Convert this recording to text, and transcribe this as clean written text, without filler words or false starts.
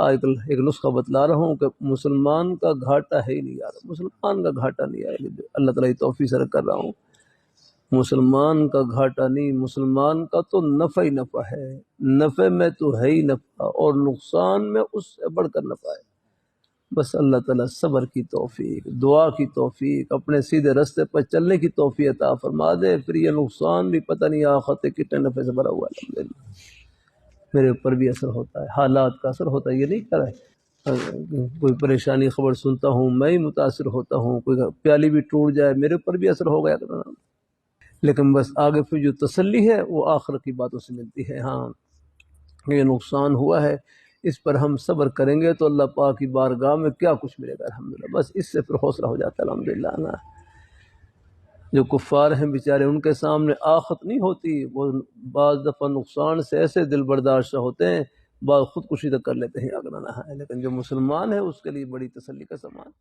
آج کل ایک نسخہ بتلا رہا ہوں کہ مسلمان کا گھاٹا ہے ہی نہیں یار، مسلمان کا گھاٹا نہیں آئے گا، اللہ تعالیٰ کی توفیق سے کر رہا ہوں، مسلمان کا گھاٹا نہیں، مسلمان کا تو نفع ہی نفع ہے، نفع میں تو ہے ہی نفع اور نقصان میں اس سے بڑھ کر نفع ہے۔ بس اللہ تعالیٰ صبر کی توفیق، دعا کی توفیق، اپنے سیدھے رستے پر چلنے کی توفیق عطا فرما دے، پھر یہ نقصان بھی پتہ نہیں آخرت کتنے نفع سے بھرا ہوا ہے۔ الحمدللہ میرے اوپر بھی اثر ہوتا ہے، حالات کا اثر ہوتا ہے، یہ نہیں کرا ہے، کوئی پریشانی خبر سنتا ہوں میں ہی متاثر ہوتا ہوں، کوئی پیالی بھی ٹوٹ جائے میرے اوپر بھی اثر ہو گیا کرنا، لیکن بس آگے پھر جو تسلی ہے وہ آخرت کی باتوں سے ملتی ہے۔ ہاں یہ نقصان ہوا ہے، اس پر ہم صبر کریں گے تو اللہ پاک کی بارگاہ میں کیا کچھ ملے گا، الحمدللہ بس اس سے پھر حوصلہ ہو جاتا ہے الحمدللہ نا۔ جو کفار ہیں بیچارے ان کے سامنے آخت نہیں ہوتی، وہ بعض دفعہ نقصان سے ایسے دل برداشت ہوتے ہیں، بعض خودکشی تک کر لیتے ہیں اگر نہ ہے، لیکن جو مسلمان ہے اس کے لیے بڑی تسلی کا سامان۔